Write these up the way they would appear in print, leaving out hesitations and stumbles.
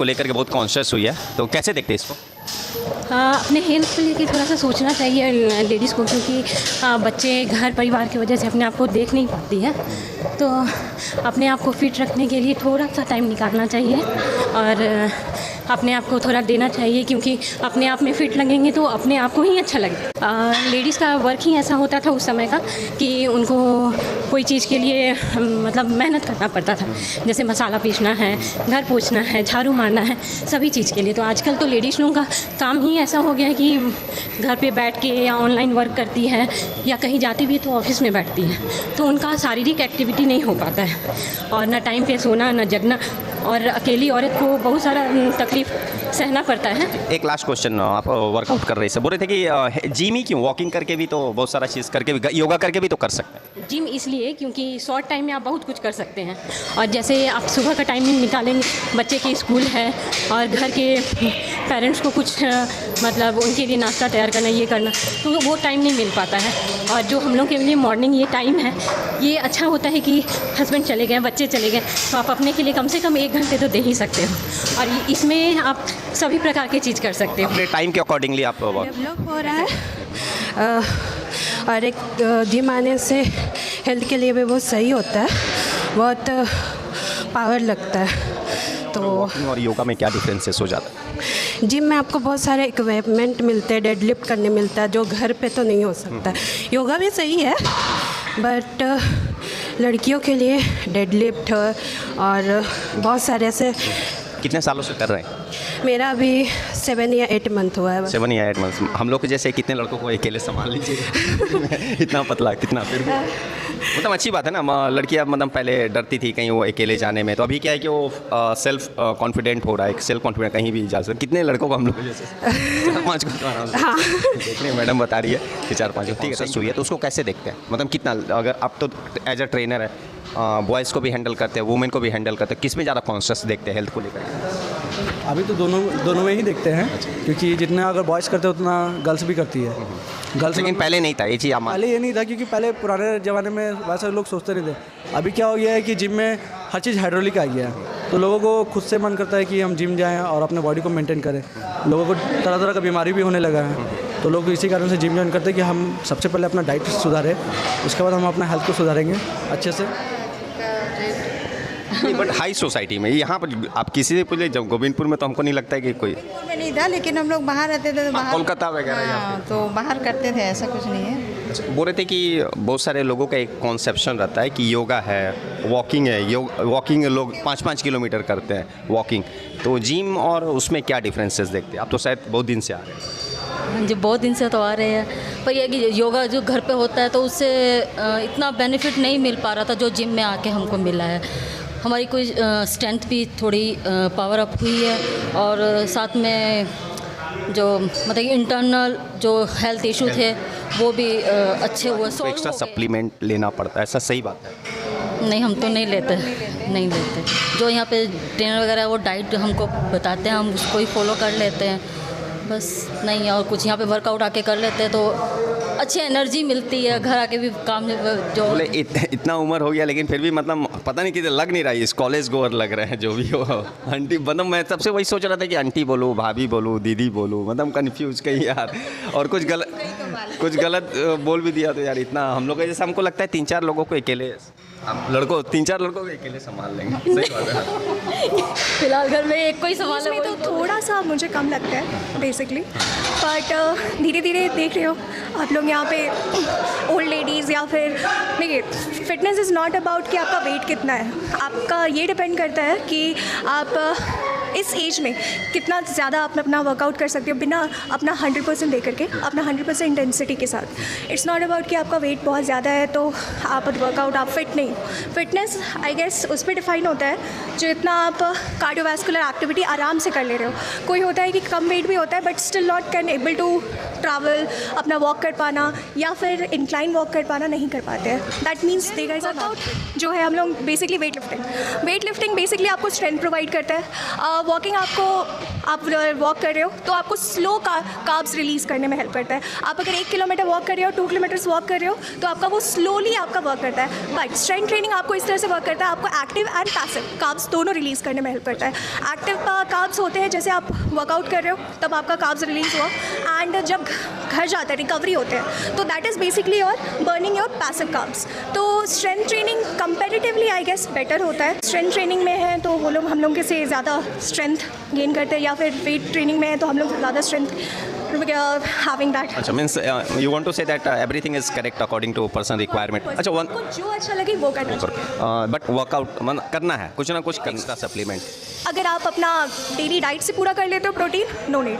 को लेकर के बहुत कॉन्शियस हुई है, तो कैसे देखते हैं इसको? हाँ, अपने हेल्थ को लेकर थोड़ा सा सोचना चाहिए लेडीज़ को, क्योंकि बच्चे घर परिवार की वजह से अपने आप को देख नहीं पाती है। तो अपने आप को फिट रखने के लिए थोड़ा सा टाइम निकालना चाहिए और अपने आप को थोड़ा देना चाहिए, क्योंकि अपने आप में फ़िट लगेंगे तो अपने आप को ही अच्छा लगेगा। लेडीज़ का वर्क ही ऐसा होता था उस समय का कि उनको कोई चीज़ के लिए मतलब मेहनत करना पड़ता था, जैसे मसाला पीसना है, घर पोंछना है, झाड़ू मारना है, सभी चीज़ के लिए। तो आजकल तो लेडीज़ लोगों का काम ही ऐसा हो गया है कि घर पे बैठ के या ऑनलाइन वर्क करती है या कहीं जाती भी तो ऑफिस में बैठती है, तो उनका शारीरिक एक्टिविटी नहीं हो पाता है और ना टाइम पे सोना ना जगना, और अकेली औरत को बहुत सारा तकलीफ़ सहना पड़ता है। एक लास्ट क्वेश्चन, आप वर्कआउट कर रहे थे, बोल रहे थे कि जिम ही क्यों, वॉकिंग करके भी तो बहुत सारा चीज़ करके भी, योगा करके भी तो कर सकते हैं। जिम इसलिए क्योंकि शॉर्ट टाइम में आप बहुत कुछ कर सकते हैं, और जैसे आप सुबह का टाइमिंग निकालेंगे, बच्चे की स्कूल है और घर के पेरेंट्स को कुछ मतलब उनके लिए नाश्ता तैयार करना, ये करना, तो वो टाइम नहीं मिल पाता है। और जो हम लोग के लिए मॉर्निंग ये टाइम है, ये अच्छा होता है कि हस्बैंड चले गए, बच्चे चले गए, तो आप अपने के लिए कम से कम 1 घंटे तो दे ही सकते हो, और इसमें आप सभी प्रकार की चीज़ कर सकते हो। अपने टाइम के अकॉर्डिंगली आप डेवलप हो रहा है और एक जिम आने से हेल्थ के लिए भी बहुत सही होता है, बहुत पावर लगता है। तो वॉकिंग और योगा में क्या डिफरेंसेस हो जाता है? जिम में आपको बहुत सारे इक्विपमेंट मिलते हैं, डेडलिफ्ट करने मिलता है, जो घर पे तो नहीं हो सकता। योगा भी सही है बट लड़कियों के लिए डेडलिफ्ट और बहुत सारे ऐसे। कितने सालों से कर रहे हैं? मेरा अभी 7 या 8 मंथ हुआ है बस। 7 या 8 मंथ्स। हम लोग के जैसे कितने लड़कों को अकेले संभाल लीजिए इतना पतला, कितना फिर भी मतलब अच्छी बात है ना। लड़कियां मतलब पहले डरती थी कहीं वो अकेले जाने में, तो अभी क्या है कि वो सेल्फ कॉन्फिडेंट हो रहा है, सेल्फ कॉन्फिडेंट कहीं भी जा सकते। कितने लड़कों को हम लोग जैसे 4-5 को देख रहे हैं, मैडम बता रही है कि 4-5 को। ठीक है, सुई है तो उसको कैसे देखते हैं, मतलब कितना, अगर आप तो एज अ ट्रेनर है, बॉयज़ को भी हैंडल करते हैं, वुमेन को भी हैंडल करते हैं, किस में ज़्यादा कॉन्शियस देखते हैं हेल्थ को लेकर? अभी तो दोनों में ही देखते हैं, क्योंकि जितना अगर बॉयज़ करते हैं उतना गर्ल्स भी करती है। गर्ल्स लेकिन पहले नहीं था ये चीज़, पहले ये नहीं था, क्योंकि पहले पुराने ज़माने में वैसे लोग सोचते नहीं थे। अभी क्या हो गया है कि जिम में हर चीज़ हाइड्रोलिक आ गया है, तो लोगों को खुद से मन करता है कि हम जिम जाएँ और अपने बॉडी को मेंटेन करें। लोगों को तरह तरह का बीमारी भी होने लगा है, तो लोग इसी कारण से जिम ज्वाइन करते हैं कि हम सबसे पहले अपना डाइट सुधारें, उसके बाद हम अपना हेल्थ को सुधारेंगे अच्छे से। बट हाई सोसाइटी में यहाँ पर आप किसी से पूछे, जब गोविंदपुर में तो हमको नहीं लगता है कि कोई में नहीं था, लेकिन हम लोग बाहर रहते थे तो बाहर, कोलकाता वगैरह हाँ, तो बाहर करते थे, ऐसा कुछ नहीं है। बोल रहे थे कि बहुत सारे लोगों का एक कॉन्सेप्शन रहता है कि योगा है, वॉकिंग है, वॉकिंग लोग 5-5 किलोमीटर करते हैं वॉकिंग, तो जिम और उसमें क्या डिफरेंसेस देखते हैं? आप तो शायद बहुत दिन से आ रहे हैं। हाँ जी, बहुत दिन से तो आ रहे हैं, पर यह कि योगा जो घर पे होता है तो उससे इतना बेनिफिट नहीं मिल पा रहा था जो जिम में आके हमको मिला है। हमारी कोई स्ट्रेंथ भी थोड़ी पावर अप हुई है, और साथ में जो मतलब इंटरनल जो हेल्थ इशू थे वो भी अच्छे हुए। तो एक्स्ट्रा सप्लीमेंट लेना पड़ता है, ऐसा सही बात है? नहीं, हम तो नहीं लेते। जो यहाँ पे ट्रेनर वगैरह वो डाइट हमको बताते हैं, हम उसको ही फॉलो कर लेते हैं बस। नहीं और कुछ, यहाँ पे वर्कआउट आके कर लेते हैं तो अच्छी एनर्जी मिलती है, घर आके भी काम जो बोले इतना उम्र हो गया लेकिन फिर भी मतलब पता नहीं किधर लग नहीं रहा है, इस कॉलेज गोअर लग रहे हैं जो भी हो। आंटी मतलब मैं सबसे वही सोच रहा था कि आंटी बोलूँ, भाभी बोलूँ, दीदी बोलूँ, मतलब कन्फ्यूज कहीं यार, और कुछ गलत बोल भी दिया तो यार इतना हम लोग जैसे हमको लगता है 3-4 लोगों को अकेले, हम लड़कों 3-4 लड़कों को अकेले संभाल लेंगे। सही बात है। फिलहाल घर में एक कोई संभाल में तो थोड़ा सा मुझे कम लगता है बेसिकली, बट धीरे धीरे देख रहे हो आप लोग यहाँ पे ओल्ड लेडीज़ या फिर देखिए, फिटनेस इज़ नॉट अबाउट कि आपका वेट कितना है, आपका ये डिपेंड करता है कि आप इस एज में कितना ज़्यादा आप अपना वर्कआउट कर सकते हो बिना अपना 100% दे करके, अपना 100% इंटेंसिटी के साथ। इट्स नॉट अबाउट कि आपका वेट बहुत ज़्यादा है तो आप वर्कआउट, आप फिट नहीं। फिटनेस आई गेस उस पर डिफाइन होता है जो इतना आप कार्डियोवैस्कुलर एक्टिविटी आराम से कर ले रहे हो। कोई होता है कि कम वेट भी होता है but still not can able to travel, अपना वॉक कर पाना या फिर इंक्लाइन वॉक कर पाना नहीं कर पाते हैं। दैट मीन्स दे वर्कआउट जो है हम लोग बेसिकली वेट लिफ्टिंग बेसिकली आपको स्ट्रेंथ प्रोवाइड करता है। वॉकिंग आपको आप वॉक कर रहे हो तो आपको स्लो कार्ब्स रिलीज़ करने में हेल्प करता है। आप अगर 1 किलोमीटर वॉक कर रहे हो, 2 किलोमीटर्स वॉक कर रहे हो तो आपका वो स्लोली आपका वर्क करता है। बट स्ट्रेंथ ट्रेनिंग आपको इस तरह से वर्क करता है, आपको एक्टिव एंड पैसिव कार्ब्स दोनों रिलीज़ करने में हेल्प करता है। एक्टिव कार्ब्स होते हैं जैसे आप वर्कआउट कर रहे हो तब आपका कार्ब्स रिलीज़ हुआ, एंड जब घर जाते हैं रिकवरी होते हैं तो that is basically your burning your passive carbs. तो strength training comparatively I guess better होता है। स्ट्रेंथ ट्रेनिंग में है तो वो लोग हम लोग के से ज़्यादा स्ट्रेंथ गेन करते हैं, या फिर वेट ट्रेनिंग में है तो हम लोग ज़्यादा स्ट्रेंथ having that. अच्छा, means you want to say that everything is correct according to person requirement. अच्छा, वन आपको जो अच्छा लगे वो करना चाहिए। बट वर्कआउट करना है, कुछ ना कुछ एक्स्ट्रा सप्लीमेंट। अगर आप अपना डेली डाइट से पूरा कर लेते हो प्रोटीन, नो नीड।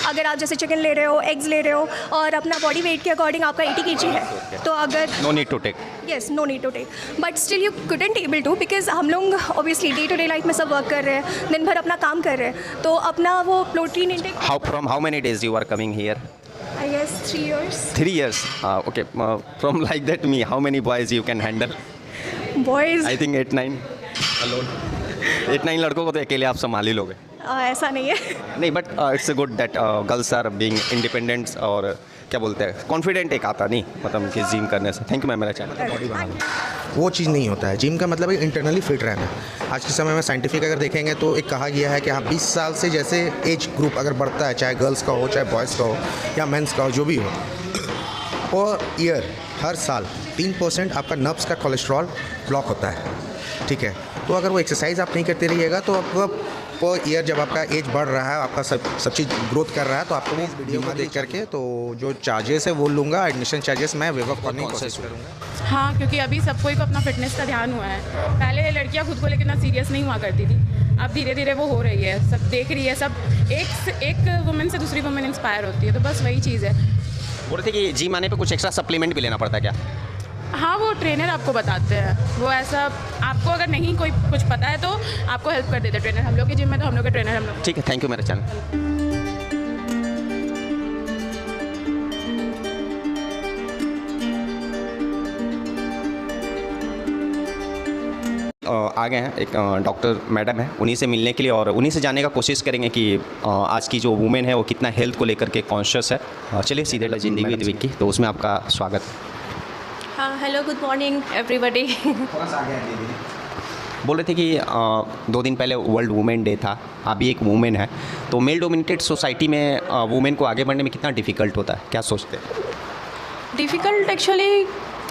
अगर आप जैसे चिकन ले रहे हो, एग्स ले रहे हो और अपना बॉडी वेट के अकॉर्डिंग आपका 80 kg है तो अगर no need to take, yes no need to take, but still you couldn't able to, because हम लोग obviously day to day life में सब वर्क कर रहे हैं, दिन भर अपना काम कर रहे हैं, तो अपना वो protein intake how many days you are coming here? I guess 3 years. 3 years. Okay. From like that, how many boys you can handle? Boys, I think 8-9 alone. 8-9 लड़कों को तो अकेले आप संभाल ही लोगे। ऐसा नहीं है। नहीं, but it's good that girls are being independent और क्या बोलते हैं, कॉन्फिडेंट एक आता नहीं मतलब कि जिम करने से। थैंक यू मैम, मेरा चैनल बॉडी बनाना वो चीज़ नहीं होता है। जिम का मतलब है इंटरनली फिट रहना। आज के समय में साइंटिफिक अगर देखेंगे तो एक कहा गया है कि हाँ 20 साल से जैसे एज ग्रुप अगर बढ़ता है, चाहे गर्ल्स का हो, चाहे बॉयज़ का हो या मेंस का हो, जो भी हो, पर ईयर हर साल 3% आपका नर्व्स का कोलेस्ट्रॉल ब्लॉक होता है। ठीक है, तो अगर वो एक्सरसाइज आप नहीं करते रहिएगा तो आपका पर ईयर जब आपका एज बढ़ रहा है, आपका सब चीज़ ग्रोथ कर रहा है, तो आपको वो वीडियो में देख करके तो जो चार्जेस है वो लूँगा, एडमिशन चार्जेस मैं वेव ऑफ करने की कोशिश करूँगा। हाँ, क्योंकि अभी सबको एक अपना फिटनेस का ध्यान हुआ है। पहले लड़कियां खुद को लेकर इतना सीरियस नहीं हुआ करती थी, अब धीरे धीरे वो हो रही है, सब देख रही है, सब एक वुमेन से दूसरी वुमेन इंस्पायर होती है, तो बस वही चीज़ है। बोल रहे थे कि जिम आने पे कुछ एक्स्ट्रा सप्लीमेंट भी लेना पड़ता है क्या? हाँ, वो ट्रेनर आपको बताते हैं, वो ऐसा आपको अगर नहीं कोई कुछ पता है तो आपको हेल्प कर देते हैं ट्रेनर। हम लोग के जिम में तो हम लोग के ट्रेनर हम लोग। ठीक है, थैंक यू मेरा चैनल। आ गए हैं एक डॉक्टर मैडम है, उन्हीं से मिलने के लिए और उन्हीं से जानने का कोशिश करेंगे कि आज की जो वुमेन है वो कितना हेल्थ को लेकर के कॉन्शियस है। चलिए सीधे जिंदगी विद विक्की, तो उसमें आपका स्वागत है। हाँ, हेलो, गुड मॉर्निंग एवरीबॉडी। बोल रहे थे कि 2 दिन पहले वर्ल्ड वुमेन डे था, आप भी एक वुमेन है, तो मेल डोमिनेटेड सोसाइटी में वुमेन को आगे बढ़ने में कितना डिफ़िकल्ट होता है, क्या सोचते हैं? डिफ़िकल्ट एक्चुअली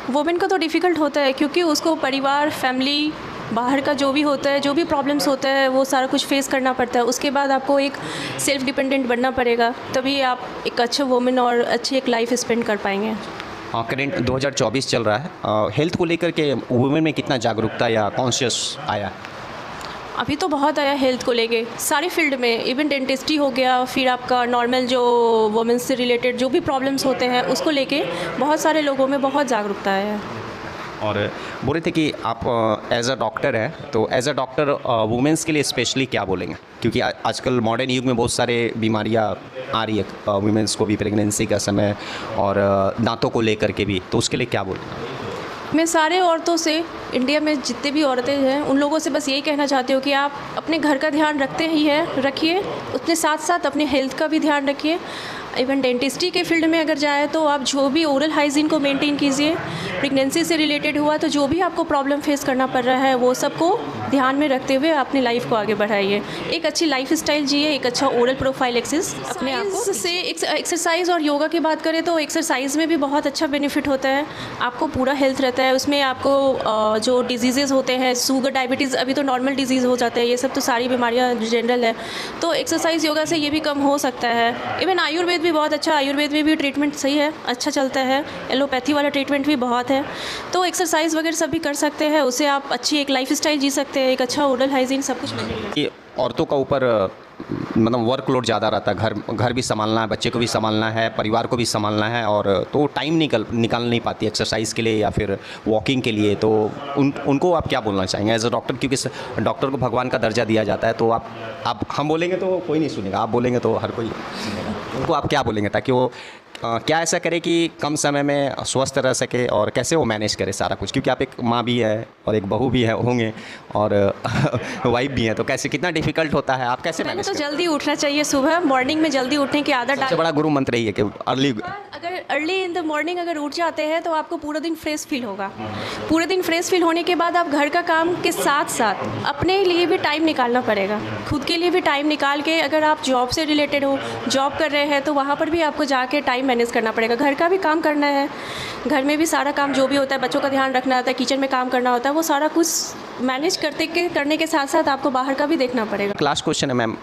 वुमेन को तो डिफ़िकल्ट होता है क्योंकि उसको परिवार, फैमिली, बाहर का जो भी होता है, जो भी प्रॉब्लम्स होता है वो सारा कुछ फेस करना पड़ता है। उसके बाद आपको एक सेल्फ डिपेंडेंट बनना पड़ेगा, तभी आप एक अच्छे वुमेन और अच्छी एक लाइफ स्पेंड कर पाएंगे। करेंट 2024 चल रहा है, हेल्थ को लेकर के वुमेन में कितना जागरूकता या कॉन्शियस आया है? अभी तो बहुत आया हेल्थ को लेके, सारे फील्ड में, इवन डेंटिस्ट्री हो गया, फिर आपका नॉर्मल जो वुमेन्स से रिलेटेड जो भी प्रॉब्लम्स होते हैं उसको लेके बहुत सारे लोगों में बहुत जागरूकता आया है। और बोल रहे थे कि आप एज अ डॉक्टर हैं, तो एज अ डॉक्टर वुमेन्स के लिए स्पेशली क्या बोलेंगे, क्योंकि आजकल मॉडर्न युग में बहुत सारे बीमारियां आ रही है वुमेन्स को भी, प्रेगनेंसी का समय और दांतों को लेकर के भी, तो उसके लिए क्या बोलेंगे? मैं सारे औरतों से, इंडिया में जितने भी औरतें हैं उन लोगों से बस यही कहना चाहती हूँ कि आप अपने घर का ध्यान रखते ही हैं, रखिए, उसके साथ साथ अपने हेल्थ का भी ध्यान रखिए। इवन डेंटिस्ट्री के फील्ड में अगर जाए तो आप जो भी ओरल हाइजीन को मेंटेन कीजिए। प्रेगनेंसी से रिलेटेड हुआ तो जो भी आपको प्रॉब्लम फेस करना पड़ रहा है वो सबको ध्यान में रखते हुए अपनी लाइफ को आगे बढ़ाइए। एक अच्छी लाइफ स्टाइल जिए, एक अच्छा ओरल प्रोफाइल एक्सेस अपने आप को से। एक्सरसाइज और योगा की बात करें तो एक्सरसाइज में भी बहुत अच्छा बेनिफिट होता है, आपको पूरा हेल्थ रहता है उसमें। आपको जो डिजीज़ेज़ होते हैं, शुगर, डायबिटीज़, अभी तो नॉर्मल डिजीज़ हो जाते हैं, ये सब तो सारी बीमारियाँ जनरल है, तो एक्सरसाइज योगा से ये भी कम हो सकता है। इवन आयुर्वेद भी बहुत अच्छा, आयुर्वेद में भी ट्रीटमेंट सही है, अच्छा चलता है, एलोपैथी वाला ट्रीटमेंट भी बहुत है, तो एक्सरसाइज वगैरह सब भी कर सकते हैं, उससे आप अच्छी एक लाइफ स्टाइल जी सकते हैं, एक अच्छा ओरल हाइजीन सब कुछ मिलेगा। ये औरतों का ऊपर मतलब वर्कलोड ज़्यादा रहता है, घर भी संभालना है, बच्चे को भी संभालना है, परिवार को भी संभालना है, और तो टाइम निकाल नहीं पाती एक्सरसाइज के लिए या फिर वॉकिंग के लिए, तो उनको आप क्या बोलना चाहेंगे एज अ डॉक्टर, क्योंकि डॉक्टर को भगवान का दर्जा दिया जाता है, तो आप हम बोलेंगे तो कोई नहीं सुनेगा, आप बोलेंगे तो हर कोई सुनेगा, उनको आप क्या बोलेंगे ताकि वो क्या ऐसा करे कि कम समय में स्वस्थ रह सके और कैसे वो मैनेज करे सारा कुछ, क्योंकि आप एक माँ भी है और एक बहू भी है होंगे और वाइफ भी है, तो कैसे कितना डिफिकल्ट होता है, आप कैसे पहले मैनेज तो करते जल्दी उठना चाहिए, सुबह मॉर्निंग में जल्दी उठने की आदत हैं? सबसे बड़ा गुरु मंत्र यही है कि अर्ली अगर अर्ली इन द मॉर्निंग अगर उठ जाते हैं तो आपको पूरा दिन फ्रेश फील होगा। पूरे दिन फ्रेश फील होने के बाद आप घर का काम के साथ साथ अपने लिए भी टाइम निकालना पड़ेगा, खुद के लिए भी टाइम निकाल के, अगर आप जॉब से रिलेटेड हो, जॉब कर रहे हैं तो वहाँ पर भी आपको जाके टाइम मैनेज करना पड़ेगा। घर का भी काम करना है, घर में भी सारा काम जो भी होता है, बच्चों का ध्यान रखना होता है, किचन में काम करना होता है, वो सारा कुछ मैनेज करने के साथ साथ आपको बाहर का भी देखना पड़ेगा। लास्ट क्वेश्चन है मैम,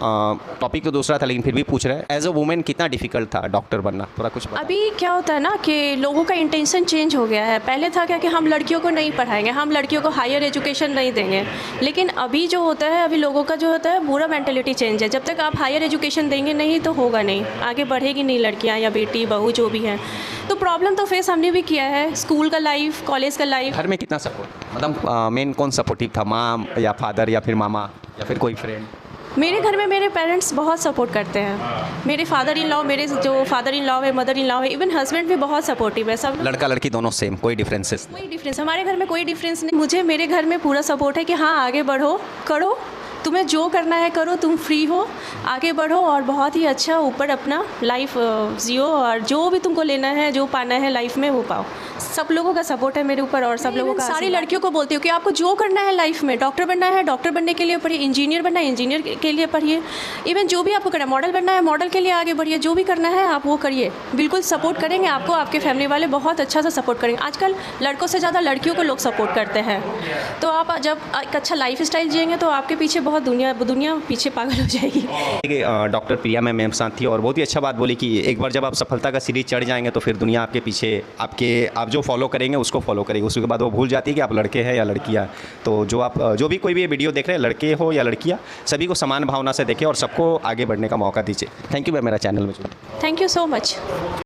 टॉपिक तो दूसरा था लेकिन फिर भी पूछ रहे हैं, एज अ वुमेन कितना डिफिकल्ट था डॉक्टर बनना, थोड़ा कुछ बताओ। अभी क्या होता है ना कि लोगों का इंटेंशन चेंज हो गया है। पहले था क्या कि हम लड़कियों को नहीं पढ़ाएंगे, हम लड़कियों को हायर एजुकेशन नहीं देंगे, लेकिन अभी जो होता है, अभी लोगों का जो होता है पूरा मेंटेलिटी चेंज है। जब तक आप हायर एजुकेशन देंगे नहीं तो होगा नहीं, आगे बढ़ेगी नहीं लड़कियां या बेटी बहू जो भी है। तो प्रॉब्लम तो फेस हमने भी किया है, स्कूल का लाइफ, कॉलेज का लाइफ। घर में कितना सपोर्ट, मतलब मेन कौन सपोर्टिव था, माँ या फादर या फिर मामा या फिर कोई फ्रेंड? मेरे घर में मेरे पेरेंट्स बहुत सपोर्ट करते हैं। मेरे फादर इन लॉ, मेरे जो फादर इन लॉ है, मदर इन लॉ है, इवन हस्बैंड भी बहुत सपोर्टिव है। सब लड़का लड़की दोनों सेम, कोई डिफरेंसेस? कोई डिफरेंस हमारे घर में कोई डिफरेंस नहीं। मुझे मेरे घर में पूरा सपोर्ट है कि हाँ आगे बढ़ो, करो, तुम्हें जो करना है करो, तुम फ्री हो, आगे बढ़ो और बहुत ही अच्छा ऊपर अपना लाइफ जियो और जो भी तुमको लेना है, जो पाना है लाइफ में वो पाओ। सब लोगों का सपोर्ट है मेरे ऊपर और सब लोगों का। सारी लड़कियों को बोलती हूँ कि आपको जो करना है लाइफ में, डॉक्टर बनना है डॉक्टर बनने के लिए पढ़िए, इंजीनियर बनना है इंजीनियर के लिए पढ़िए, इवन जो भी आपको करना है, मॉडल बनना है मॉडल के लिए आगे बढ़िए, जो भी करना है आप वो करिए। बिल्कुल सपोर्ट करेंगे आपको, आपके फैमिली वाले बहुत अच्छा सा सपोर्ट करेंगे। आजकल लड़कों से ज़्यादा लड़कियों को लोग सपोर्ट करते हैं। तो आप जब एक अच्छा लाइफ स्टाइल जिएंगे तो आपके पीछे बहुत दुनिया पीछे पागल हो जाएगी। डॉक्टर प्रिया मैम साथ थी और बहुत ही अच्छा बात बोली कि एक बार जब आप सफलता का सीढ़ी चढ़ जाएंगे तो फिर दुनिया आपके पीछे, आप जो फॉलो करेंगे उसको फॉलो करेगी, उसके बाद वो भूल जाती है कि आप लड़के हैं या लड़कियाँ। तो जो भी कोई भी ये वीडियो देख रहे हैं, लड़के हो या लड़कियाँ, सभी को समान भावना से देखें और सबको आगे बढ़ने का मौका दीजिए। थैंक यू मैम मेरा चैनल में जुड़े। Thank you so much.